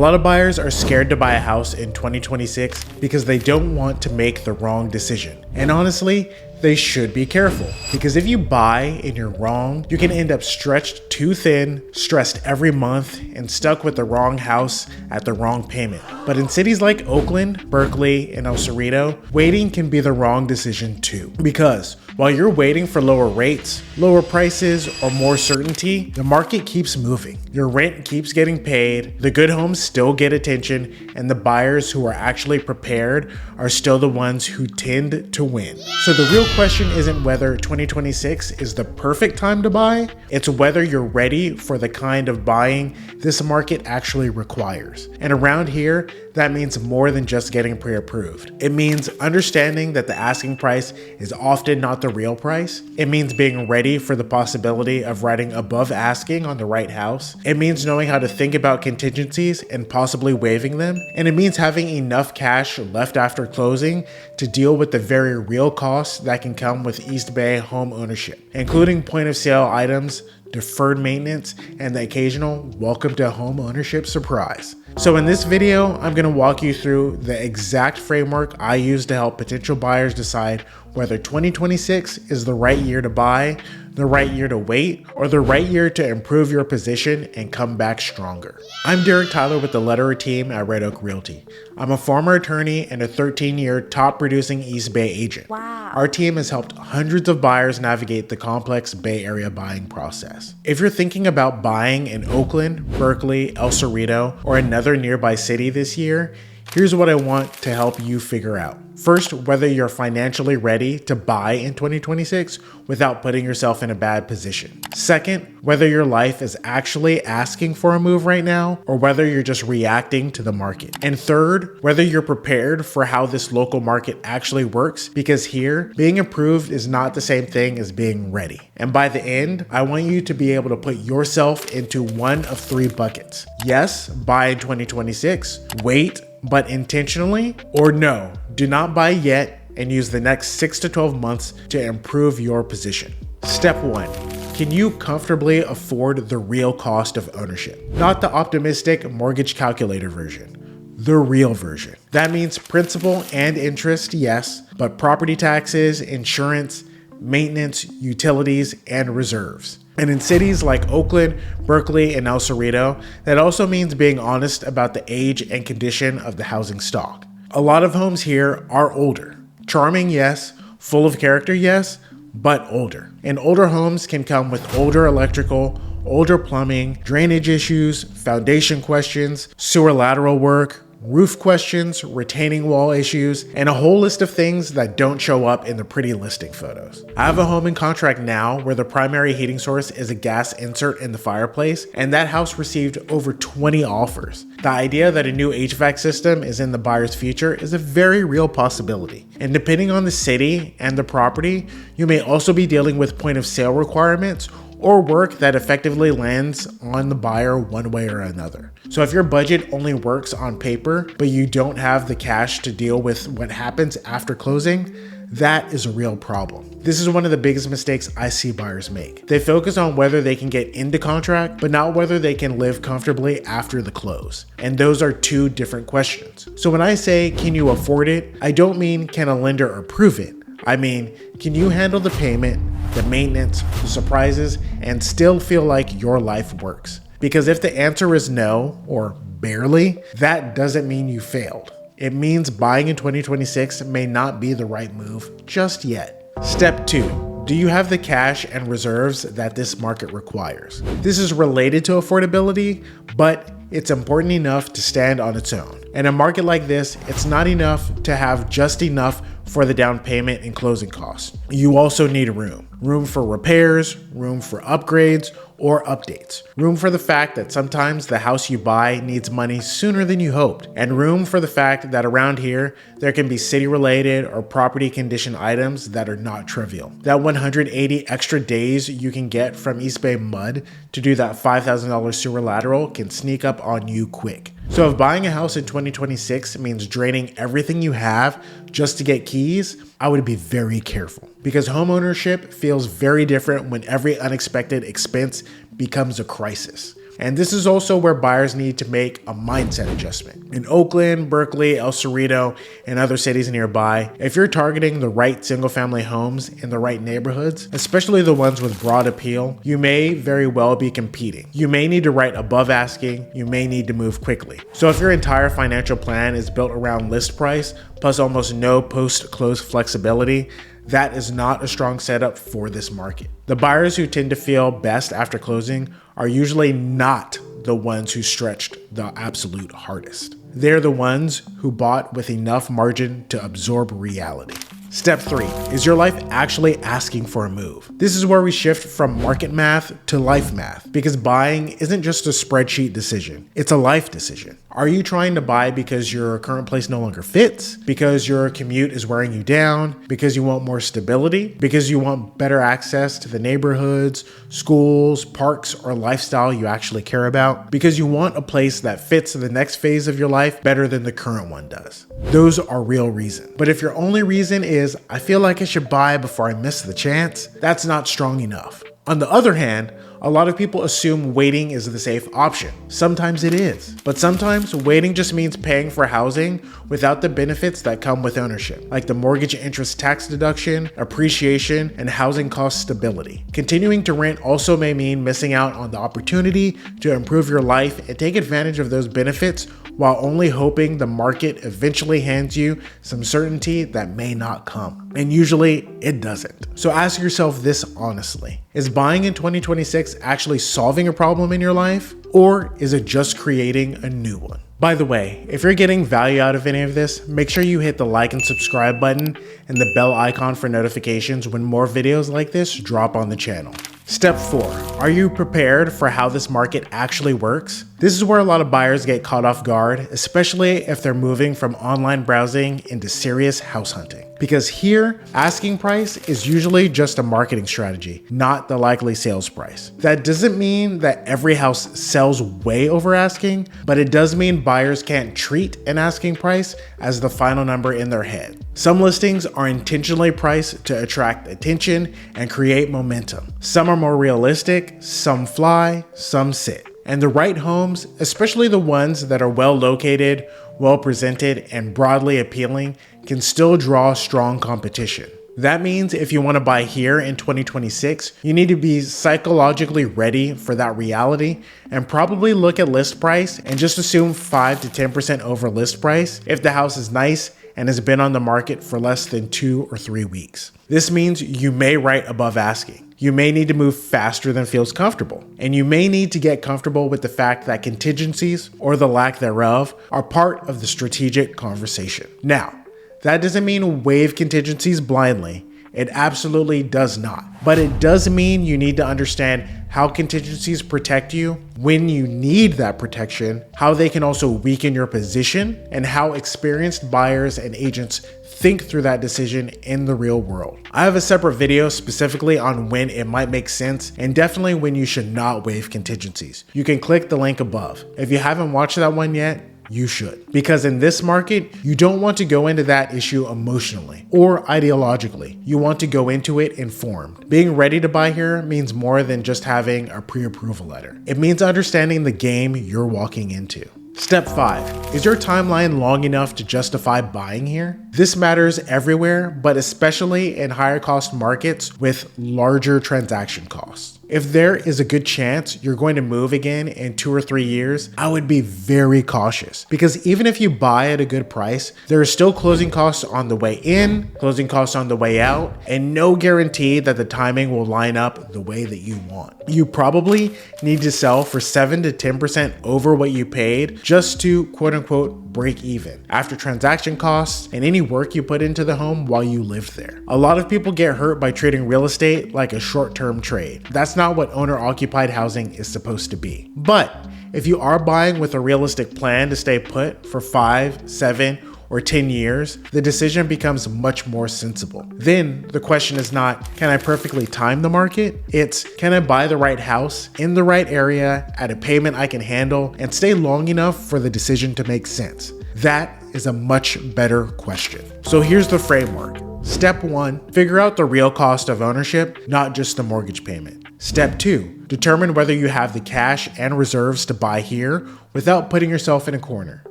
lot of buyers are scared to buy a house in 2026 because they don't want to make the wrong decision. And honestly, they should be careful, because if you buy and you're wrong, you can end up stretched too thin, stressed every month, and stuck with the wrong house at the wrong payment. But in cities like Oakland, Berkeley, and Cerrito, waiting can be the wrong decision too. Because while you're waiting for lower rates, lower prices, or more certainty, the market keeps moving. Your rent keeps getting paid, the good homes still get attention, and the buyers who are actually prepared are still the ones who tend to win. So the real question isn't whether 2026 is the perfect time to buy, it's whether you're ready for the kind of buying this market actually requires. And around here, that means more than just getting pre-approved. It means understanding that the asking price is often not the real price. It means being ready for the possibility of writing above asking on the right house. It means knowing how to think about contingencies and possibly waiving them. And it means having enough cash left after closing to deal with the very real costs that can come with East Bay home ownership, including point of sale items, deferred maintenance, and the occasional welcome to home ownership surprise. So in this video, I'm going to walk you through the exact framework I use to help potential buyers decide whether 2026 is the right year to buy, the right year to wait, or the right year to improve your position and come back stronger. I'm Derek Tyler with the Letterer team at Red Oak Realty. I'm a former attorney and a 13-year top producing East Bay agent. Wow. Our team has helped hundreds of buyers navigate the complex Bay Area buying process. If you're thinking about buying in Oakland, Berkeley, El Cerrito, or another nearby city this year, here's what I want to help you figure out. First, whether you're financially ready to buy in 2026 without putting yourself in a bad position. Second, whether your life is actually asking for a move right now or whether you're just reacting to the market. And third, whether you're prepared for how this local market actually works, because here, being approved is not the same thing as being ready. And by the end, I want you to be able to put yourself into one of three buckets. Yes, buy in 2026, wait, but intentionally, or no, do not buy yet and use the next 6 to 12 months to improve your position. Step 1. Can you comfortably afford the real cost of ownership? Not the optimistic mortgage calculator version, the real version. That means principal and interest, yes, but property taxes, insurance, maintenance, utilities, and reserves. And in cities like Oakland, Berkeley, and El Cerrito, that also means being honest about the age and condition of the housing stock. A lot of homes here are older. Charming, yes. Full of character, yes, but older. And older homes can come with older electrical, older plumbing, drainage issues, foundation questions, sewer lateral work, roof questions, retaining wall issues, and a whole list of things that don't show up in the pretty listing photos. I have a home in contract now where the primary heating source is a gas insert in the fireplace, and that house received over 20 offers. The idea that a new HVAC system is in the buyer's future is a very real possibility. And depending on the city and the property, you may also be dealing with point of sale requirements or work that effectively lands on the buyer one way or another. So if your budget only works on paper, but you don't have the cash to deal with what happens after closing, that is a real problem. This is one of the biggest mistakes I see buyers make. They focus on whether they can get into contract, but not whether they can live comfortably after the close. And those are two different questions. So when I say, can you afford it? I don't mean, can a lender approve it? I mean, can you handle the payment, the maintenance, the surprises, and still feel like your life works? Because if the answer is no, or barely, that doesn't mean you failed. It means buying in 2026 may not be the right move just yet. Step 2. Do you have the cash and reserves that this market requires? This is related to affordability, but it's important enough to stand on its own. In a market like this, it's not enough to have just enough for the down payment and closing costs. You also need room. Room for repairs, room for upgrades or updates. Room for the fact that sometimes the house you buy needs money sooner than you hoped. And room for the fact that around here, there can be city-related or property condition items that are not trivial. That 180 extra days you can get from East Bay mud to do that $5,000 sewer lateral can sneak up on you quick. So if buying a house in 2026 means draining everything you have just to get keys, I would be very careful, because homeownership feels very different when every unexpected expense becomes a crisis. And this is also where buyers need to make a mindset adjustment. In Oakland, Berkeley, El Cerrito, and other cities nearby, if you're targeting the right single-family homes in the right neighborhoods, especially the ones with broad appeal, you may very well be competing. You may need to write above asking, you may need to move quickly. So if your entire financial plan is built around list price, plus almost no post-close flexibility, that is not a strong setup for this market. The buyers who tend to feel best after closing are usually not the ones who stretched the absolute hardest. They're the ones who bought with enough margin to absorb reality. Step 3, is your life actually asking for a move? This is where we shift from market math to life math, because buying isn't just a spreadsheet decision, it's a life decision. Are you trying to buy because your current place no longer fits? Because your commute is wearing you down? Because you want more stability? Because you want better access to the neighborhoods, schools, parks, or lifestyle you actually care about? Because you want a place that fits the next phase of your life better than the current one does? Those are real reasons. But if your only reason is, I feel like I should buy before I miss the chance, that's not strong enough. On the other hand, a lot of people assume waiting is the safe option. Sometimes it is, but sometimes waiting just means paying for housing without the benefits that come with ownership, like the mortgage interest tax deduction, appreciation, and housing cost stability. Continuing to rent also may mean missing out on the opportunity to improve your life and take advantage of those benefits while only hoping the market eventually hands you some certainty that may not come. And usually it doesn't. So ask yourself this honestly. Is buying in 2026 actually solving a problem in your life? Or is it just creating a new one? By the way, if you're getting value out of any of this, make sure you hit the like and subscribe button and the bell icon for notifications when more videos like this drop on the channel. Step 4, are you prepared for how this market actually works? This is where a lot of buyers get caught off guard, especially if they're moving from online browsing into serious house hunting. Because here, asking price is usually just a marketing strategy, not the likely sales price. That doesn't mean that every house sells way over asking, but it does mean buyers can't treat an asking price as the final number in their head. Some listings are intentionally priced to attract attention and create momentum. Some are more realistic, some fly, some sit. And the right homes, especially the ones that are well located, well presented, and broadly appealing, can still draw strong competition. That means if you want to buy here in 2026, you need to be psychologically ready for that reality and probably look at list price and just assume 5 to 10% over list price if the house is nice and has been on the market for less than 2 or 3 weeks. This means you may write above asking. You may need to move faster than feels comfortable. And you may need to get comfortable with the fact that contingencies, or the lack thereof, are part of the strategic conversation. Now, that doesn't mean waive contingencies blindly. It absolutely does not. But it does mean you need to understand how contingencies protect you, when you need that protection, how they can also weaken your position, and how experienced buyers and agents think through that decision in the real world. I have a separate video specifically on when it might make sense and definitely when you should not waive contingencies. You can click the link above. If you haven't watched that one yet, you should. Because in this market, you don't want to go into that issue emotionally or ideologically. You want to go into it informed. Being ready to buy here means more than just having a pre-approval letter. It means understanding the game you're walking into. Step 5, is your timeline long enough to justify buying here? This matters everywhere, but especially in higher cost markets with larger transaction costs. If there is a good chance you're going to move again in 2 or 3 years, I would be very cautious because even if you buy at a good price, there are still closing costs on the way in, closing costs on the way out, and no guarantee that the timing will line up the way that you want. You probably need to sell for 7 to 10% over what you paid just to quote unquote break even after transaction costs and any work you put into the home while you lived there. A lot of people get hurt by treating real estate like a short-term trade. That's not what owner-occupied housing is supposed to be. But if you are buying with a realistic plan to stay put for 5, 7, or 10 years, the decision becomes much more sensible. Then the question is not, can I perfectly time the market? It's, can I buy the right house in the right area at a payment I can handle and stay long enough for the decision to make sense? That is a much better question. So here's the framework. Step 1, figure out the real cost of ownership, not just the mortgage payment. Step 2. Determine whether you have the cash and reserves to buy here without putting yourself in a corner.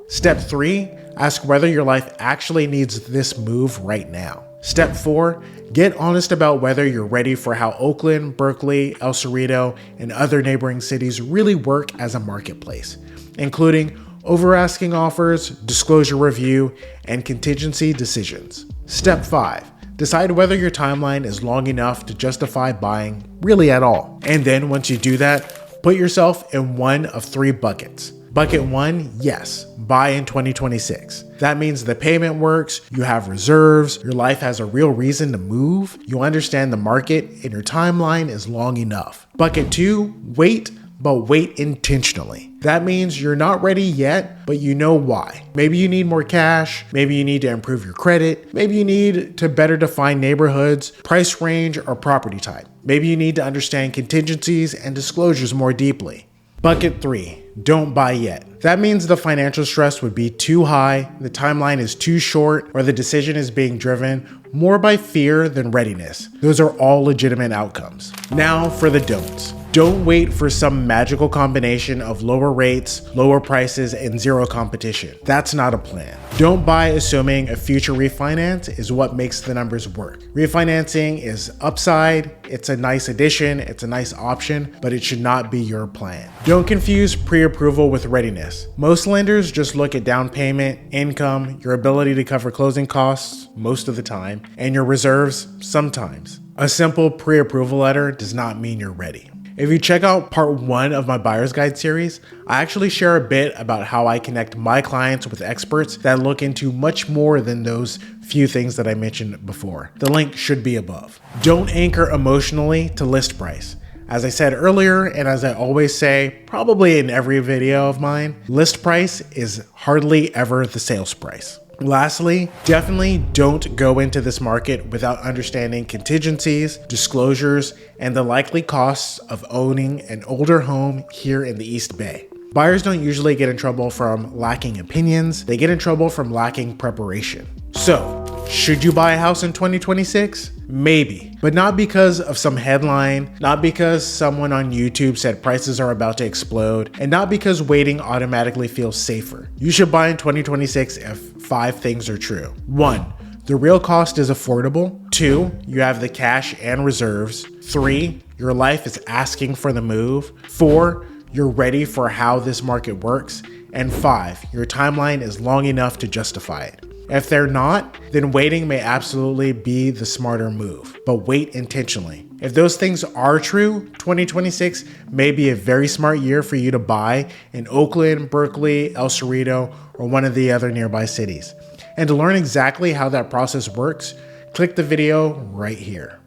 Step 3. Ask whether your life actually needs this move right now. Step 4. Get honest about whether you're ready for how Oakland, Berkeley, El Cerrito, and other neighboring cities really work as a marketplace, including over-asking offers, disclosure review, and contingency decisions. Step 5. Decide whether your timeline is long enough to justify buying really at all. And then once you do that, put yourself in one of 3 buckets. Bucket 1, yes, buy in 2026. That means the payment works, you have reserves, your life has a real reason to move, you understand the market, and your timeline is long enough. Bucket 2, wait, but wait intentionally. That means you're not ready yet, but you know why. Maybe you need more cash, maybe you need to improve your credit, maybe you need to better define neighborhoods, price range, or property type. Maybe you need to understand contingencies and disclosures more deeply. Bucket 3, don't buy yet. That means the financial stress would be too high, the timeline is too short, or the decision is being driven more by fear than readiness. Those are all legitimate outcomes. Now for the don'ts. Don't wait for some magical combination of lower rates, lower prices, and zero competition. That's not a plan. Don't buy assuming a future refinance is what makes the numbers work. Refinancing is upside, it's a nice addition, it's a nice option, but it should not be your plan. Don't confuse pre-approval with readiness. Most lenders just look at down payment, income, your ability to cover closing costs most of the time, and your reserves sometimes. A simple pre-approval letter does not mean you're ready. If you check out part 1 of my buyer's guide series, I actually share a bit about how I connect my clients with experts that look into much more than those few things that I mentioned before. The link should be above. Don't anchor emotionally to list price. As I said earlier, and as I always say, probably in every video of mine, list price is hardly ever the sales price. Lastly, definitely don't go into this market without understanding contingencies, disclosures, and the likely costs of owning an older home here in the East Bay. Buyers don't usually get in trouble from lacking opinions, they get in trouble from lacking preparation. So, should you buy a house in 2026? Maybe, but not because of some headline, not because someone on YouTube said prices are about to explode, and not because waiting automatically feels safer. You should buy in 2026 if 5 things are true. 1. The real cost is affordable. 2. You have the cash and reserves. 3. Your life is asking for the move. 4. You're ready for how this market works. And 5. Your timeline is long enough to justify it. If they're not, then waiting may absolutely be the smarter move, but wait intentionally. If those things are true, 2026 may be a very smart year for you to buy in Oakland, Berkeley, El Cerrito, or one of the other nearby cities. And to learn exactly how that process works, click the video right here.